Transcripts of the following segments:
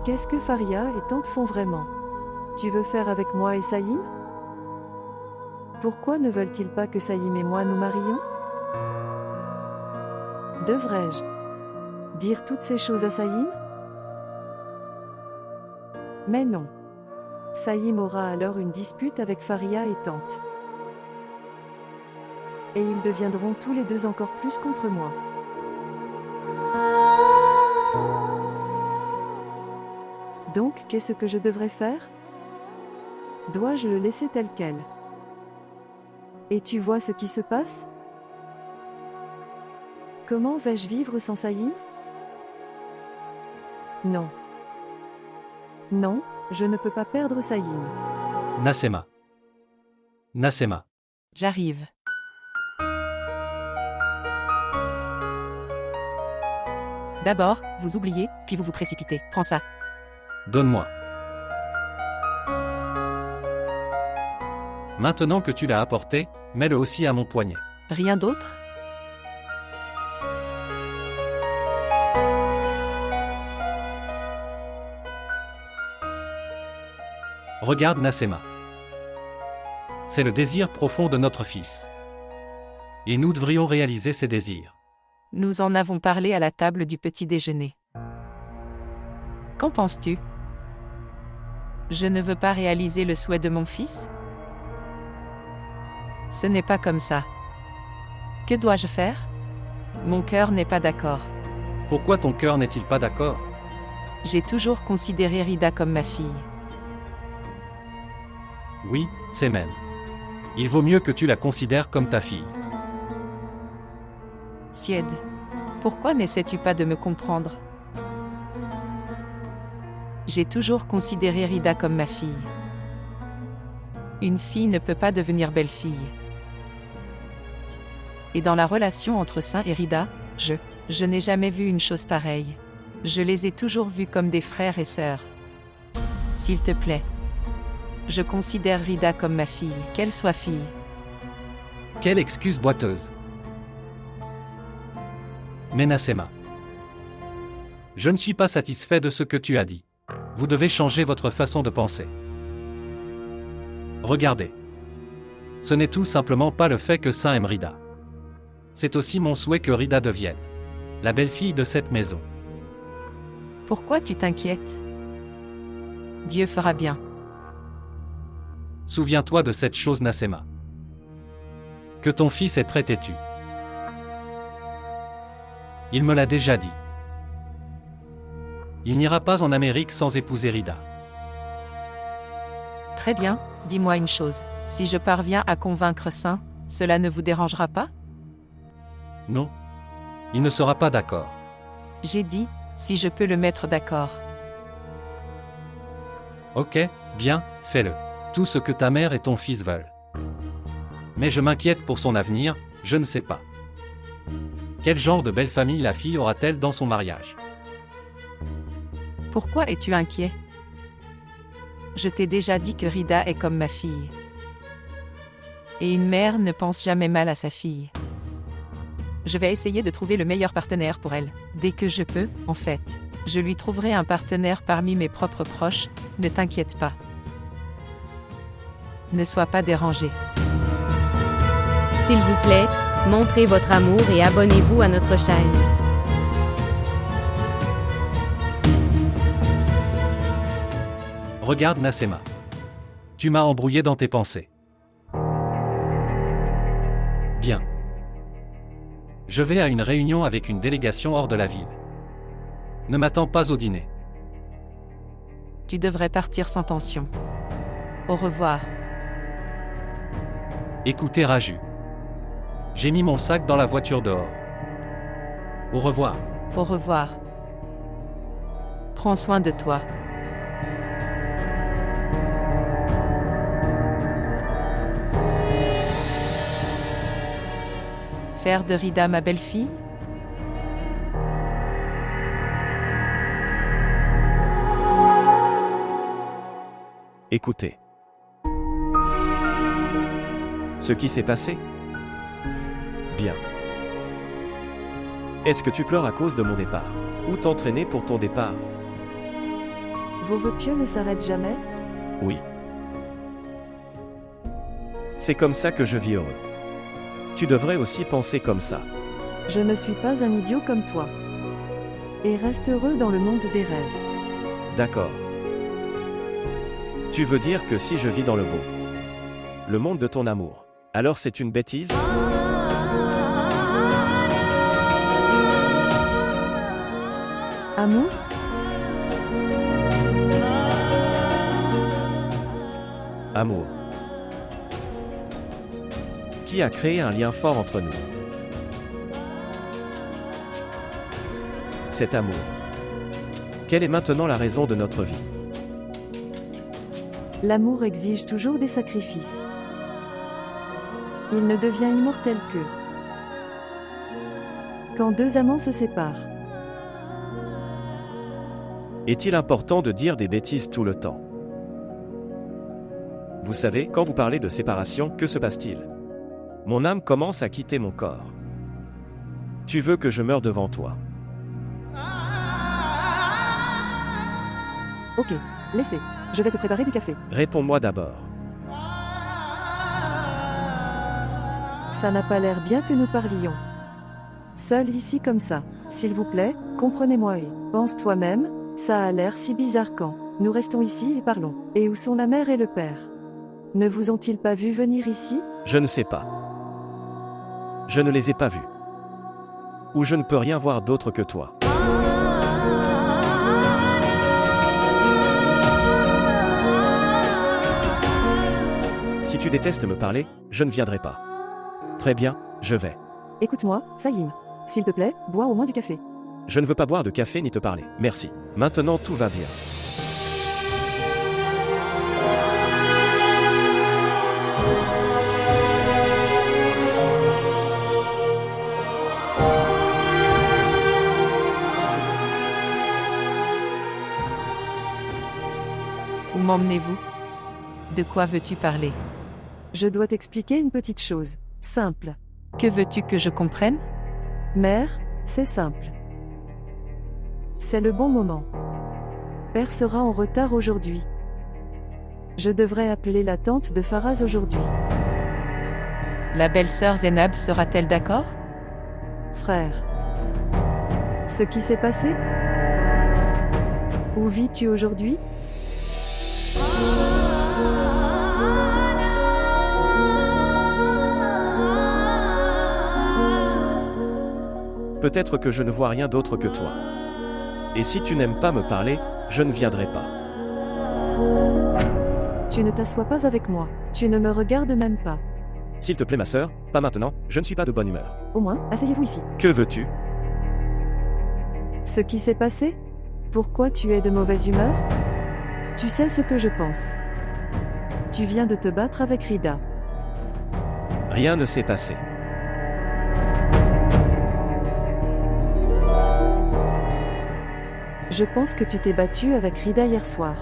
Qu'est-ce que Faria et Tante font vraiment? Tu veux faire avec moi et Saïm? Pourquoi ne veulent-ils pas que Saïm et moi nous marions? Devrais-je dire toutes ces choses à Saïm? Mais non. Saïm aura alors une dispute avec Faria et Tante. Et ils deviendront tous les deux encore plus contre moi. Donc, qu'est-ce que je devrais faire? Dois-je le laisser tel quel? Et tu vois ce qui se passe? Comment vais-je vivre sans Saïm? Non. Non, je ne peux pas perdre Saïm. Nassema. Nassema. J'arrive. D'abord, vous oubliez, puis vous vous précipitez. Prends ça. Donne-moi. Maintenant que tu l'as apporté, mets-le aussi à mon poignet. Rien d'autre? Regarde Nassema. C'est le désir profond de notre fils. Et nous devrions réaliser ses désirs. Nous en avons parlé à la table du petit déjeuner. Qu'en penses-tu? Je ne veux pas réaliser le souhait de mon fils? Ce n'est pas comme ça. Que dois-je faire? Mon cœur n'est pas d'accord. Pourquoi ton cœur n'est-il pas d'accord? J'ai toujours considéré Rida comme ma fille. Oui, c'est même. Il vaut mieux que tu la considères comme ta fille. Sied, pourquoi n'essaies-tu pas de me comprendre? J'ai toujours considéré Rida comme ma fille. Une fille ne peut pas devenir belle-fille. Et dans la relation entre Saint et Rida, je n'ai jamais vu une chose pareille. Je les ai toujours vus comme des frères et sœurs. S'il te plaît, je considère Rida comme ma fille, qu'elle soit fille. Quelle excuse boiteuse. Mais Nassema, je ne suis pas satisfait de ce que tu as dit. Vous devez changer votre façon de penser. Regardez. Ce n'est tout simplement pas le fait que Saint aime Rida. C'est aussi mon souhait que Rida devienne la belle-fille de cette maison. Pourquoi tu t'inquiètes? Dieu fera bien. Souviens-toi de cette chose, Nassema. Que ton fils est très têtu. Il me l'a déjà dit. Il n'ira pas en Amérique sans épouser Rida. Très bien, dis-moi une chose. Si je parviens à convaincre Saint, cela ne vous dérangera pas? Non. Il ne sera pas d'accord. J'ai dit, si je peux le mettre d'accord. Ok, bien, fais-le. Tout ce que ta mère et ton fils veulent. Mais je m'inquiète pour son avenir, je ne sais pas. Quel genre de belle famille la fille aura-t-elle dans son mariage? Pourquoi es-tu inquiet? Je t'ai déjà dit que Rida est comme ma fille. Et une mère ne pense jamais mal à sa fille. Je vais essayer de trouver le meilleur partenaire pour elle. Dès que je peux, en fait. Je lui trouverai un partenaire parmi mes propres proches, ne t'inquiète pas. Ne sois pas dérangé. S'il vous plaît, montrez votre amour et abonnez-vous à notre chaîne. Regarde Nassema. Tu m'as embrouillé dans tes pensées. Bien. Je vais à une réunion avec une délégation hors de la ville. Ne m'attends pas au dîner. Tu devrais partir sans tension. Au revoir. Écoutez Raju. J'ai mis mon sac dans la voiture dehors. Au revoir. Au revoir. Prends soin de toi. Faire de Rida ma belle-fille? Écoutez. Ce qui s'est passé? Bien. Est-ce que tu pleures à cause de mon départ? Ou t'entraîner pour ton départ? Vos vœux pieux ne s'arrêtent jamais? Oui. C'est comme ça que je vis heureux. Tu devrais aussi penser comme ça. Je ne suis pas un idiot comme toi. Et reste heureux dans le monde des rêves. D'accord. Tu veux dire que si je vis dans le monde de ton amour, alors c'est une bêtise? Amour? Amour. Qui a créé un lien fort entre nous? Cet amour. Quelle est maintenant la raison de notre vie? L'amour exige toujours des sacrifices. Il ne devient immortel que quand deux amants se séparent. Est-il important de dire des bêtises tout le temps? Vous savez, quand vous parlez de séparation, que se passe-t-il? Mon âme commence à quitter mon corps. Tu veux que je meure devant toi? Ok, laissez. Je vais te préparer du café. Réponds-moi d'abord. Ça n'a pas l'air bien que nous parlions. Seul ici comme ça. S'il vous plaît, comprenez-moi et pense toi-même, ça a l'air si bizarre quand nous restons ici et parlons. Et où sont la mère et le père? Ne vous ont-ils pas vu venir ici? Je ne sais pas. Je ne les ai pas vus. Ou je ne peux rien voir d'autre que toi. Si tu détestes me parler, je ne viendrai pas. Très bien, je vais. Écoute-moi, Saïm. S'il te plaît, bois au moins du café. Je ne veux pas boire de café ni te parler. Merci. Maintenant tout va bien. Où m'emmenez-vous? De quoi veux-tu parler? Je dois t'expliquer une petite chose. Simple. Que veux-tu que je comprenne? Mère, c'est simple. C'est le bon moment. Père sera en retard aujourd'hui. Je devrais appeler la tante de Faraz aujourd'hui. La belle-sœur Zénab sera-t-elle d'accord? Frère. Ce qui s'est passé? Où vis-tu aujourd'hui? Peut-être que je ne vois rien d'autre que toi. Et si tu n'aimes pas me parler, je ne viendrai pas. Tu ne t'assois pas avec moi. Tu ne me regardes même pas. S'il te plaît ma sœur, pas maintenant, je ne suis pas de bonne humeur. Au moins, asseyez-vous ici. Que veux-tu? Ce qui s'est passé? Pourquoi tu es de mauvaise humeur? Tu sais ce que je pense. Tu viens de te battre avec Rida. Rien ne s'est passé. Je pense que tu t'es battu avec Rida hier soir.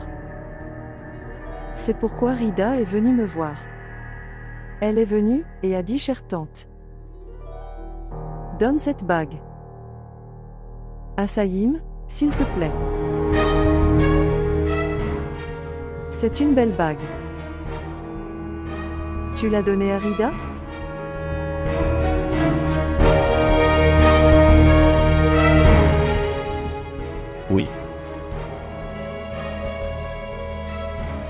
C'est pourquoi Rida est venue me voir. Elle est venue, et a dit: chère tante, donne cette bague à Saïm, s'il te plaît. C'est une belle bague. Tu l'as donnée à Rida? Oui.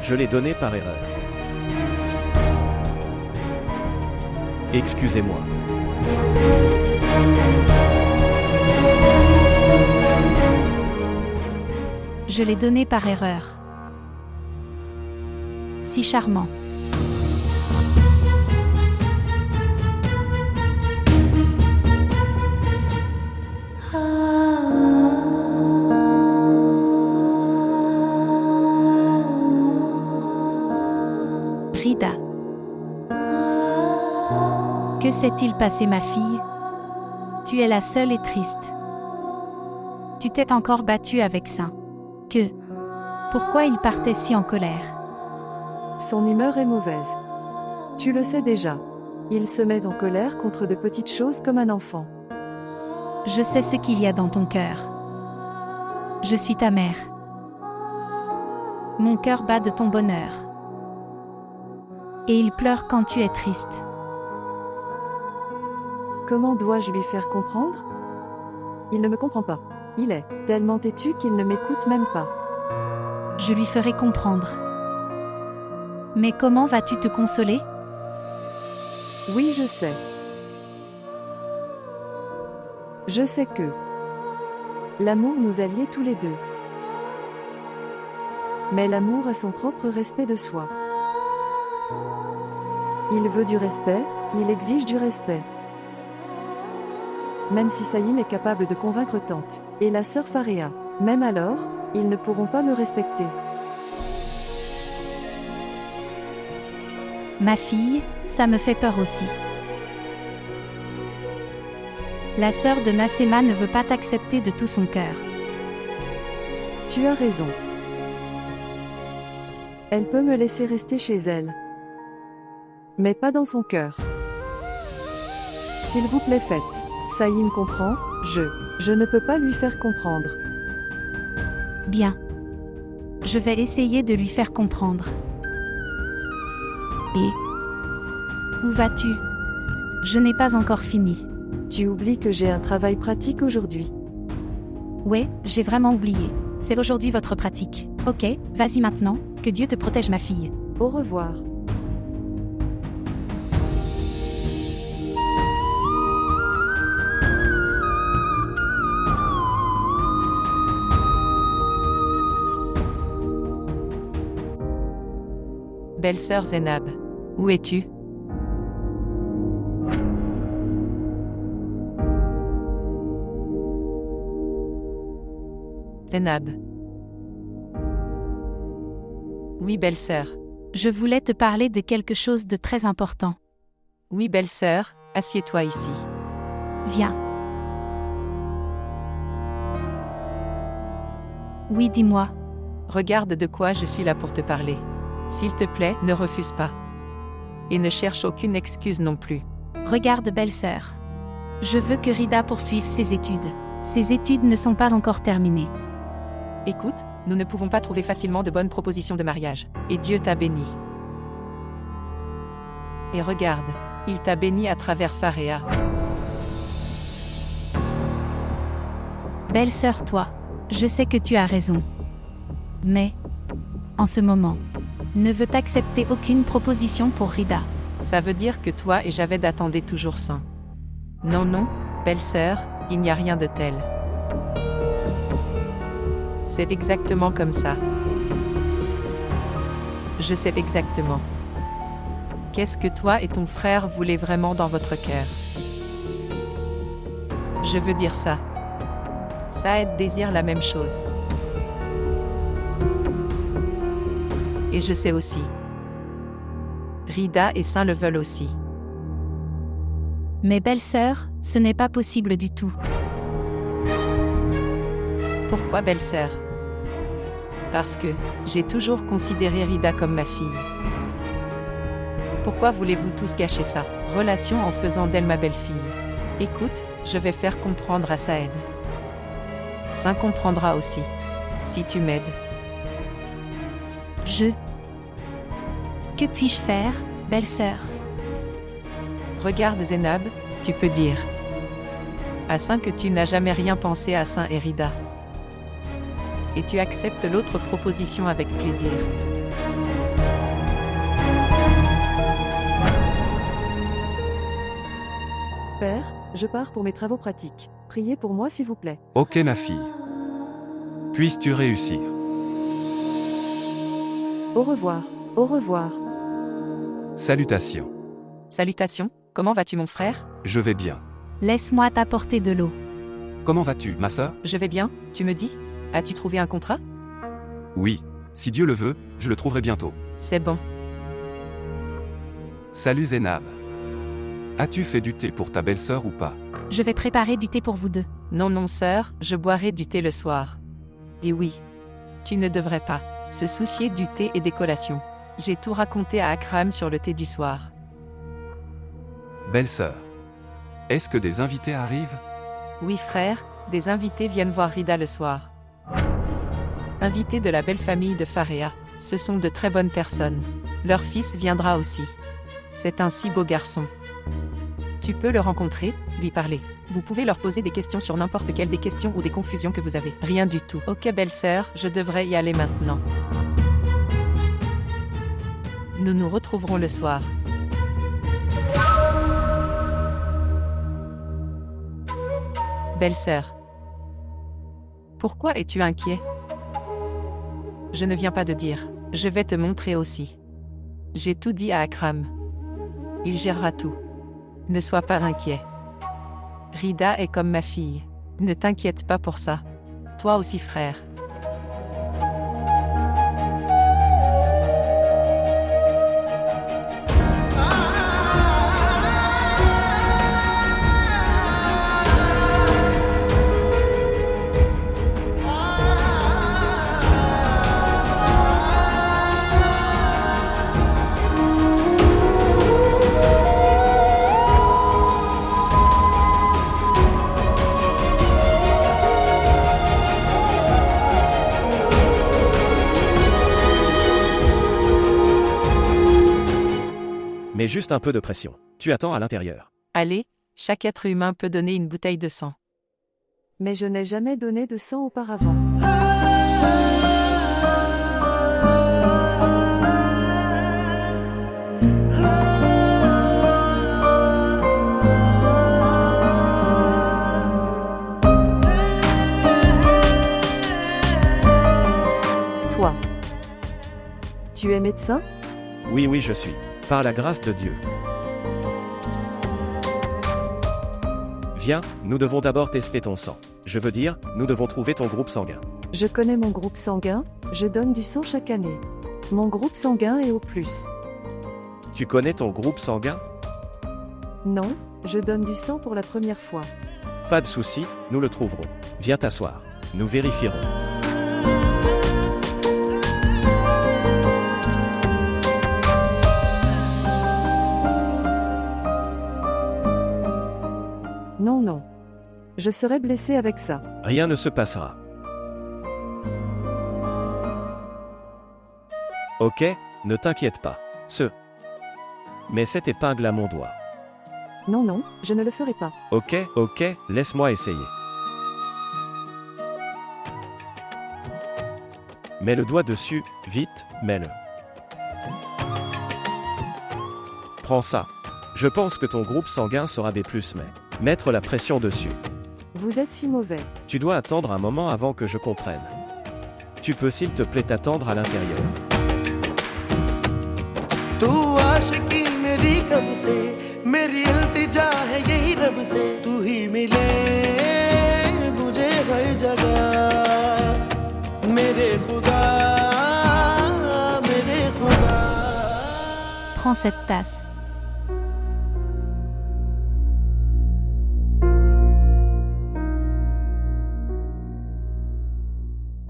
Je l'ai donné par erreur. Excusez-moi. Je l'ai donné par erreur. Si charmant. Rida. Que s'est-il passé, ma fille? Tu es la seule et triste. Tu t'es encore battue avec ça. Que? Pourquoi il partait si en colère? Son humeur est mauvaise. Tu le sais déjà. Il se met en colère contre de petites choses comme un enfant. Je sais ce qu'il y a dans ton cœur. Je suis ta mère. Mon cœur bat de ton bonheur. Et il pleure quand tu es triste. Comment dois-je lui faire comprendre? Il ne me comprend pas. Il est tellement têtu qu'il ne m'écoute même pas. Je lui ferai comprendre. Mais comment vas-tu te consoler? Oui, je sais. Je sais que l'amour nous a liés tous les deux. Mais l'amour a son propre respect de soi. Il veut du respect, il exige du respect. Même si Saïm est capable de convaincre Tante et la sœur Faréa, même alors, ils ne pourront pas me respecter. Ma fille, ça me fait peur aussi. La sœur de Nassema ne veut pas t'accepter de tout son cœur. Tu as raison. Elle peut me laisser rester chez elle. Mais pas dans son cœur. S'il vous plaît, faites. Saïm comprend, je ne peux pas lui faire comprendre. Bien. Je vais essayer de lui faire comprendre. Et où vas-tu? Je n'ai pas encore fini. Tu oublies que j'ai un travail pratique aujourd'hui. Ouais, j'ai vraiment oublié. C'est aujourd'hui votre pratique. Ok, vas-y maintenant, que Dieu te protège ma fille. Au revoir. Belle-sœur Zénab, où es-tu? Zénab. Oui, belle-sœur. Je voulais te parler de quelque chose de très important. Oui, belle-sœur, assieds-toi ici. Viens. Oui, dis-moi. Regarde de quoi je suis là pour te parler. S'il te plaît, ne refuse pas. Et ne cherche aucune excuse non plus. Regarde, belle-sœur. Je veux que Rida poursuive ses études. Ses études ne sont pas encore terminées. Écoute, nous ne pouvons pas trouver facilement de bonnes propositions de mariage. Et Dieu t'a béni. Et regarde, il t'a béni à travers Faréa. Belle-sœur, toi, je sais que tu as raison. Mais, en ce moment, ne veut accepter aucune proposition pour Rida. Ça veut dire que toi et Javed attendaient toujours saint. Non, non, belle-sœur, il n'y a rien de tel. C'est exactement comme ça. Je sais exactement. Qu'est-ce que toi et ton frère voulez vraiment dans votre cœur? Je veux dire ça. Saïd désire la même chose. Et je sais aussi. Rida et Saint le veulent aussi. Mais belle-sœur, ce n'est pas possible du tout. Pourquoi belle-sœur? Parce que j'ai toujours considéré Rida comme ma fille. Pourquoi voulez-vous tous gâcher sa relation en faisant d'elle ma belle-fille? Écoute, je vais faire comprendre à Saïd. Saint comprendra aussi. Si tu m'aides. Que puis-je faire, belle-sœur? Regarde Zénab, tu peux dire à Saint que tu n'as jamais rien pensé à Saint et Rida. Et tu acceptes l'autre proposition avec plaisir. Père, je pars pour mes travaux pratiques. Priez pour moi s'il vous plaît. Ok ma fille. Puisses-tu réussir. Au revoir. Au revoir. Salutations. Salutations, comment vas-tu mon frère? Je vais bien. Laisse-moi t'apporter de l'eau. Comment vas-tu, ma sœur? Je vais bien, tu me dis? As-tu trouvé un contrat? Oui, si Dieu le veut, je le trouverai bientôt. C'est bon. Salut Zénab. As-tu fait du thé pour ta belle-sœur ou pas? Je vais préparer du thé pour vous deux. Non, non, sœur, je boirai du thé le soir. Et oui, tu ne devrais pas se soucier du thé et des collations. J'ai tout raconté à Akram sur le thé du soir. Belle-sœur. Est-ce que des invités arrivent? Oui, frère, des invités viennent voir Rida le soir. Invités de la belle famille de Faréa. Ce sont de très bonnes personnes. Leur fils viendra aussi. C'est un si beau garçon. Tu peux le rencontrer, lui parler. Vous pouvez leur poser des questions sur n'importe quelle des questions ou des confusions que vous avez. Rien du tout. Ok belle-sœur, je devrais y aller maintenant. Nous nous retrouverons le soir. Belle-sœur. Pourquoi es-tu inquiet? Je ne viens pas de dire. Je vais te montrer aussi. J'ai tout dit à Akram. Il gérera tout. Ne sois pas inquiet. Rida est comme ma fille. Ne t'inquiète pas pour ça. Toi aussi frère. Mais juste un peu de pression. Tu attends à l'intérieur. Allez, chaque être humain peut donner une bouteille de sang. Mais je n'ai jamais donné de sang auparavant. Toi. Tu es médecin? Oui, oui, je suis. Par la grâce de Dieu. Viens, nous devons d'abord tester ton sang. Je veux dire, nous devons trouver ton groupe sanguin. Je connais mon groupe sanguin, je donne du sang chaque année. Mon groupe sanguin est au plus. Tu connais ton groupe sanguin? Non, je donne du sang pour la première fois. Pas de souci, nous le trouverons. Viens t'asseoir. Nous vérifierons. Non, non. Je serai blessé avec ça. Rien ne se passera. Ok, ne t'inquiète pas. Mets cette épingle à mon doigt. Non, non, je ne le ferai pas. Ok, laisse-moi essayer. Mets le doigt dessus, vite, mets-le. Prends ça. Je pense que ton groupe sanguin sera B+, mais mettre la pression dessus. Vous êtes si mauvais. Tu dois attendre un moment avant que je comprenne. Tu peux s'il te plaît t'attendre à l'intérieur. तू आशिकी मेरी कब से मेरी इल्तिजा है यही रब से तू ही मिले मुझे हर जगह मेरे खुदा Prends cette tasse.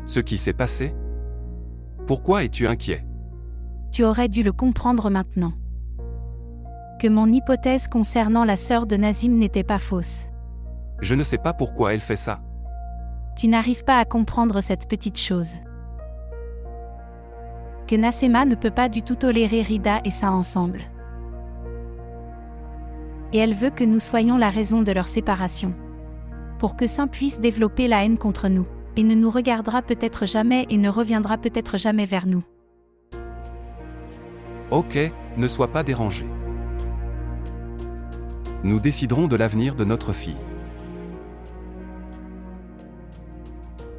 Ce qui s'est passé? Pourquoi es-tu inquiet? Tu aurais dû le comprendre maintenant. Que mon hypothèse concernant la sœur de Nazim n'était pas fausse. Je ne sais pas pourquoi elle fait ça. Tu n'arrives pas à comprendre cette petite chose. Que Nassema ne peut pas du tout tolérer Rida et ça ensemble. Et elle veut que nous soyons la raison de leur séparation. Pour que Saint puisse développer la haine contre nous, et ne nous regardera peut-être jamais et ne reviendra peut-être jamais vers nous. Ok, ne sois pas dérangé. Nous déciderons de l'avenir de notre fille.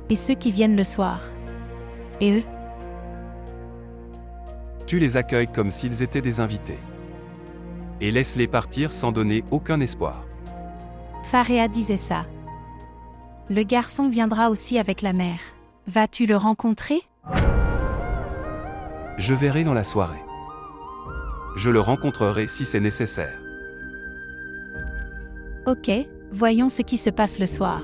Et ceux qui viennent le soir. Et eux? Tu les accueilles comme s'ils étaient des invités. Et laisse-les partir sans donner aucun espoir. Faréa disait ça. Le garçon viendra aussi avec la mère. Vas-tu le rencontrer? Je verrai dans la soirée. Je le rencontrerai si c'est nécessaire. Ok, voyons ce qui se passe le soir.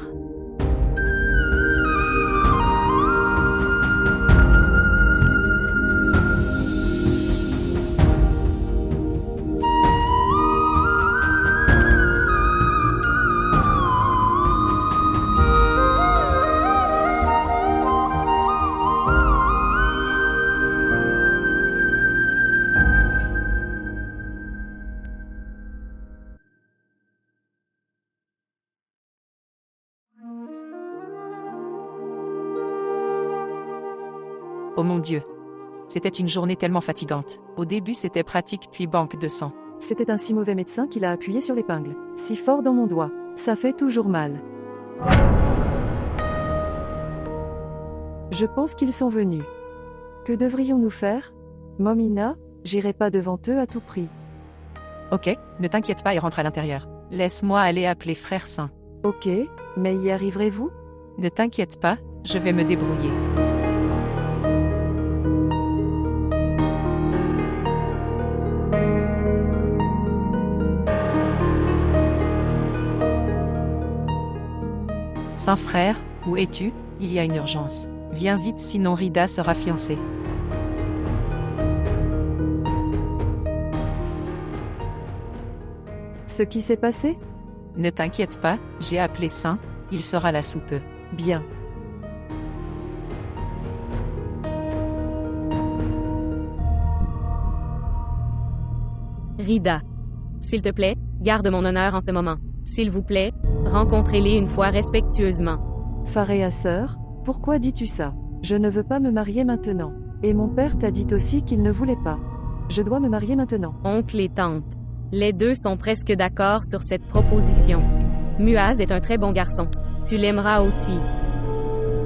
Oh mon Dieu. C'était une journée tellement fatigante. Au début c'était pratique puis banque de sang. C'était un si mauvais médecin qu'il a appuyé sur l'épingle. Si fort dans mon doigt. Ça fait toujours mal. Je pense qu'ils sont venus. Que devrions-nous faire? Momina, j'irai pas devant eux à tout prix. Ok, ne t'inquiète pas et rentre à l'intérieur. Laisse-moi aller appeler frère Saint. Ok, mais y arriverez-vous? Ne t'inquiète pas, je vais me débrouiller. Saint frère, où es-tu? Il y a une urgence. Viens vite sinon Rida sera fiancée. Ce qui s'est passé? Ne t'inquiète pas, j'ai appelé Saint, il sera là sous peu. Bien. Rida. S'il te plaît, garde mon honneur en ce moment. S'il vous plaît, rencontrez-les une fois respectueusement. Faréa sœur, pourquoi dis-tu ça? Je ne veux pas me marier maintenant. Et mon père t'a dit aussi qu'il ne voulait pas. Je dois me marier maintenant. Oncle et tante. Les deux sont presque d'accord sur cette proposition. Muaz est un très bon garçon. Tu l'aimeras aussi.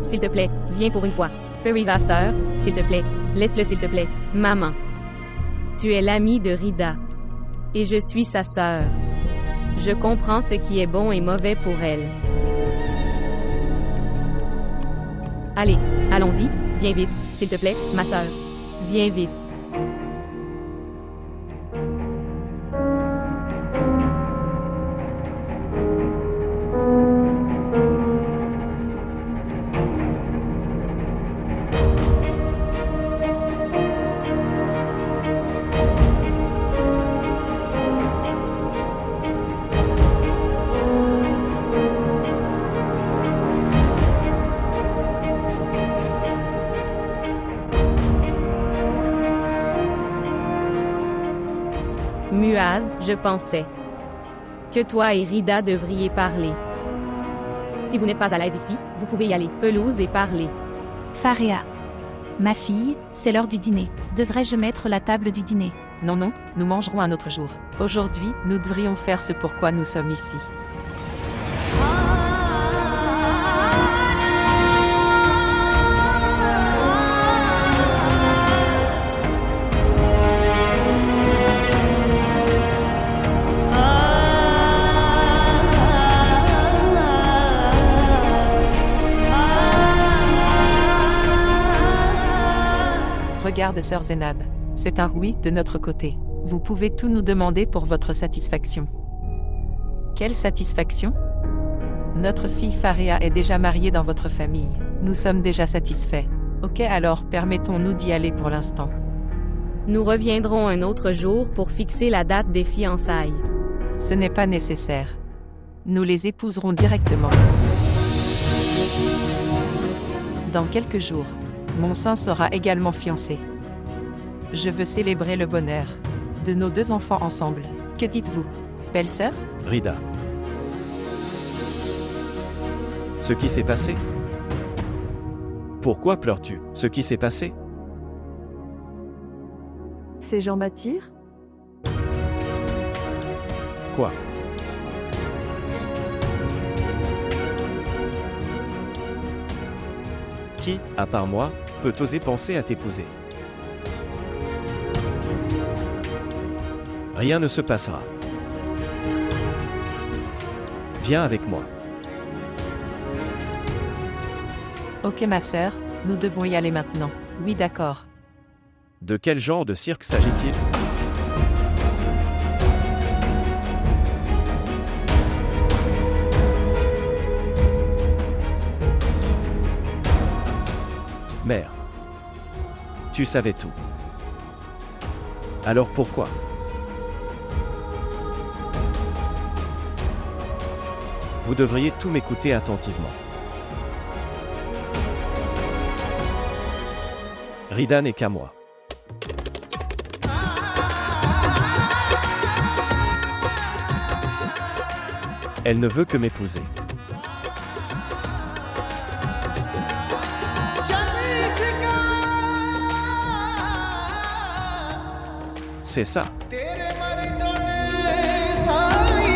S'il te plaît, viens pour une fois. Fariva sœur, s'il te plaît, laisse-le s'il te plaît. Maman. Tu es l'amie de Rida. Et je suis sa sœur. Je comprends ce qui est bon et mauvais pour elle. Allez, allons-y, viens vite, s'il te plaît, ma sœur. Viens vite. Muaz, je pensais que toi et Rida devriez parler. Si vous n'êtes pas à l'aise ici, vous pouvez y aller, pelouse et parler. Faréa. Ma fille, c'est l'heure du dîner. Devrais-je mettre la table du dîner? Non, non, nous mangerons un autre jour. Aujourd'hui, nous devrions faire ce pourquoi nous sommes ici. Regarde sœur Zénab, c'est un oui de notre côté. Vous pouvez tout nous demander pour votre satisfaction. Quelle satisfaction? Notre fille Faréa est déjà mariée dans votre famille. Nous sommes déjà satisfaits. Ok, alors permettons-nous d'y aller pour l'instant. Nous reviendrons un autre jour pour fixer la date des fiançailles. Ce n'est pas nécessaire. Nous les épouserons directement. Dans quelques jours, mon saint sera également fiancé. Je veux célébrer le bonheur de nos deux enfants ensemble. Que dites-vous, belle-sœur? Rida. Ce qui s'est passé? Pourquoi pleures-tu? Ce qui s'est passé? Ces gens m'attirent? Quoi? Qui, à part moi, peut oser penser à t'épouser? Rien ne se passera. Viens avec moi. Ok ma sœur, nous devons y aller maintenant. Oui d'accord. De quel genre de cirque s'agit-il? Mère. Tu savais tout. Alors pourquoi? Vous devriez tout m'écouter attentivement. Rida n'est qu'à moi. Elle ne veut que m'épouser. c'est ça. तेरे मर जाने साई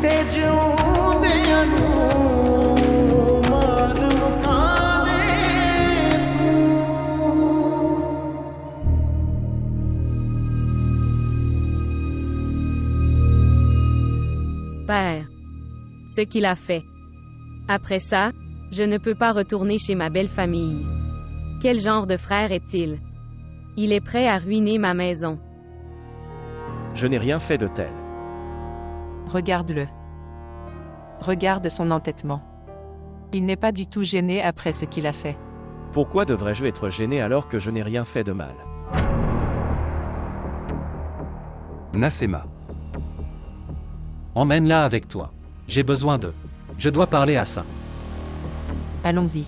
ते जिउंदियां नूं मार मुकावे तूं। Père. Ce qu'il a fait. Après ça, je ne peux pas retourner chez ma belle famille. Quel genre de frère est-il? Il est prêt à ruiner ma maison. Je n'ai rien fait de tel. Regarde-le. Regarde son entêtement. Il n'est pas du tout gêné après ce qu'il a fait. Pourquoi devrais-je être gêné alors que je n'ai rien fait de mal? Nassema. Emmène-la avec toi. J'ai besoin d'eux. Je dois parler à ça. Allons-y.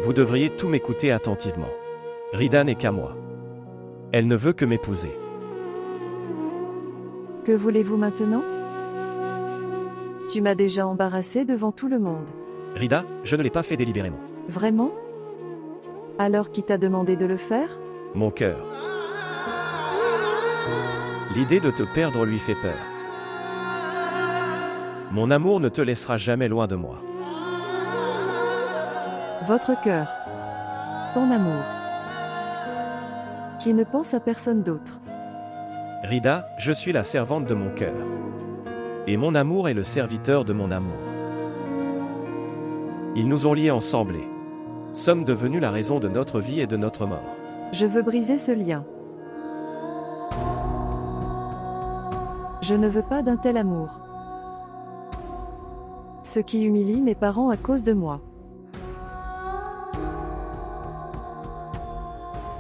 Vous devriez tout m'écouter attentivement. Rida n'est qu'à moi. Elle ne veut que m'épouser. Que voulez-vous maintenant? Tu m'as déjà embarrassé devant tout le monde. Rida, je ne l'ai pas fait délibérément. Vraiment? Alors qui t'a demandé de le faire? Mon cœur. L'idée de te perdre lui fait peur. Mon amour ne te laissera jamais loin de moi. Votre cœur. Ton amour. Qui ne pense à personne d'autre. Rida, je suis la servante de mon cœur. Et mon amour est le serviteur de mon amour. Ils nous ont liés ensemble et sommes devenus la raison de notre vie et de notre mort. Je veux briser ce lien. Je ne veux pas d'un tel amour. Ce qui humilie mes parents à cause de moi.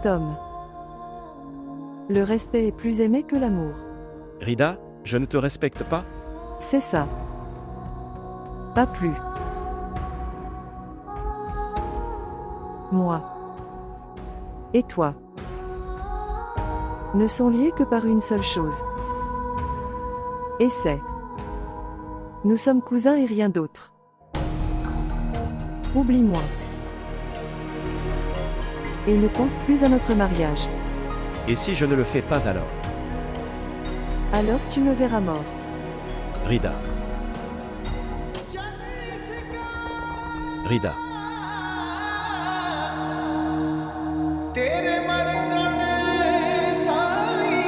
Tom. Le respect est plus aimé que l'amour. Rida, je ne te respecte pas? C'est ça. Pas plus. Moi. Et toi. Ne sont liés que par une seule chose. Et c'est. Nous sommes cousins et rien d'autre. Oublie-moi. Et ne pense plus à notre mariage. Et si je ne le fais pas alors? Alors tu me verras mort. Rida. Rida. तेरे मर जाने साई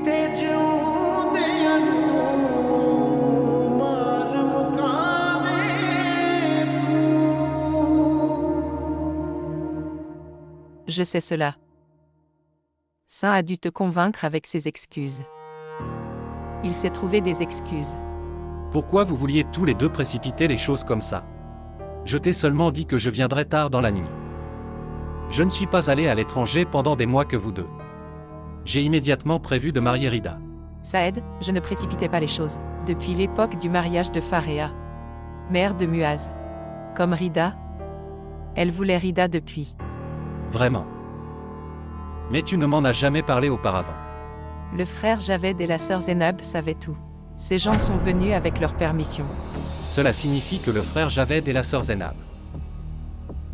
ते जिउंदियां नूं मार मुकावे तूं। Je sais cela. Saint a dû te convaincre avec ses excuses. Il s'est trouvé des excuses. Pourquoi vous vouliez tous les deux précipiter les choses comme ça? Je t'ai seulement dit que je viendrais tard dans la nuit. Je ne suis pas allé à l'étranger pendant des mois que vous deux. J'ai immédiatement prévu de marier Rida. Saïd, je ne précipitais pas les choses. Depuis l'époque du mariage de Faréa, mère de Muaz. Comme Rida, elle voulait Rida depuis. Vraiment. Mais tu ne m'en as jamais parlé auparavant. Le frère Javed et la sœur Zénab savaient tout. Ces gens sont venus avec leur permission. Cela signifie que le frère Javed et la sœur Zénab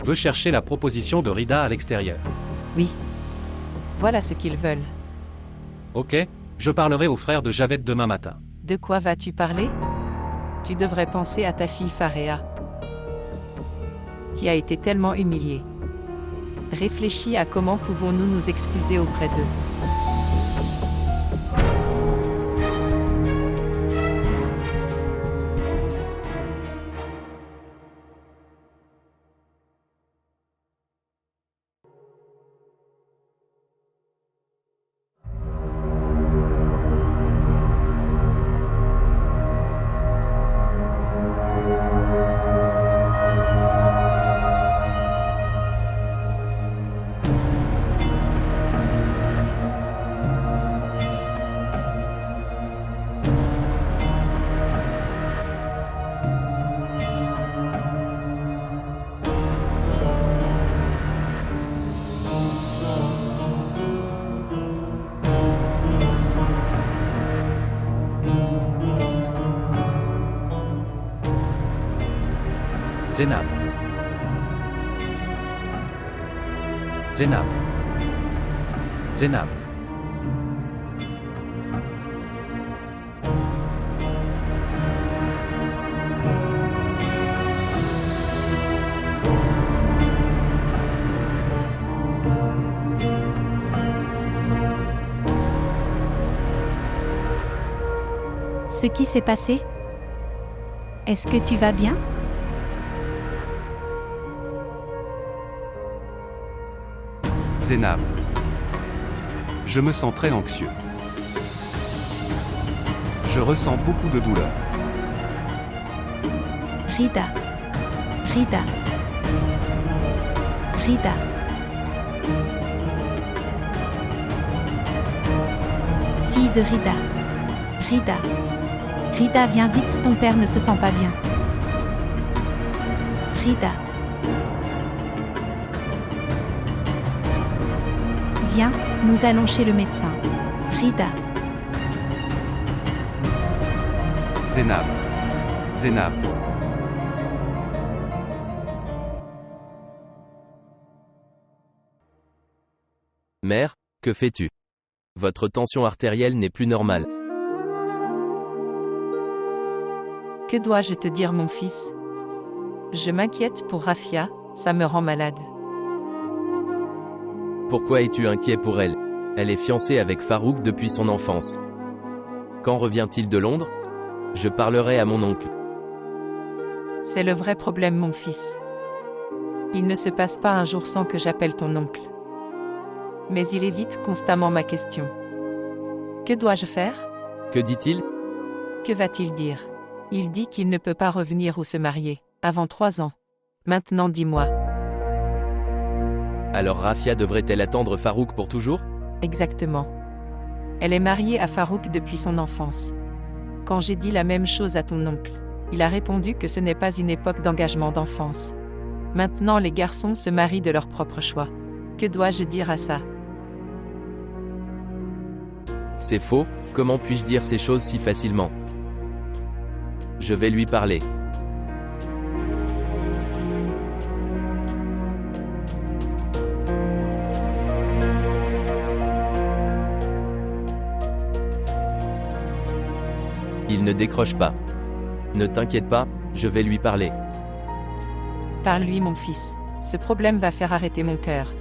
veut chercher la proposition de Rida à l'extérieur. Oui. Voilà ce qu'ils veulent. Ok, je parlerai au frère de Javed demain matin. De quoi vas-tu parler? Tu devrais penser à ta fille Faréa, qui a été tellement humiliée. Réfléchis à comment pouvons-nous nous excuser auprès d'eux. Zénab. Zénab. Zénab. Ce qui s'est passé? Est-ce que tu vas bien? Zénab. Je me sens très anxieux. Je ressens beaucoup de douleur. Rida. Rida. Rida. Fille de Rida. Rida. Rida, viens vite, ton père ne se sent pas bien. Rida. Viens, nous allons chez le médecin. Rida. Zénab. Zénab. Mère, que fais-tu? Votre tension artérielle n'est plus normale. Que dois-je te dire, mon fils? Je m'inquiète pour Rafia, ça me rend malade. Pourquoi es-tu inquiet pour elle? Elle est fiancée avec Farouk depuis son enfance. Quand revient-il de Londres? Je parlerai à mon oncle. C'est le vrai problème, mon fils. Il ne se passe pas un jour sans que j'appelle ton oncle. Mais il évite constamment ma question. Que dois-je faire? Que dit-il? Que va-t-il dire? Il dit qu'il ne peut pas revenir ou se marier, avant 3 ans. Maintenant dis-moi. Alors Rafia devrait-elle attendre Farouk pour toujours? Exactement. Elle est mariée à Farouk depuis son enfance. Quand j'ai dit la même chose à ton oncle, il a répondu que ce n'est pas une époque d'engagement d'enfance. Maintenant les garçons se marient de leur propre choix. Que dois-je dire à ça? C'est faux, comment puis-je dire ces choses si facilement? Je vais lui parler. Il ne décroche pas. Ne t'inquiète pas, je vais lui parler. Parle-lui, mon fils. Ce problème va faire arrêter mon cœur.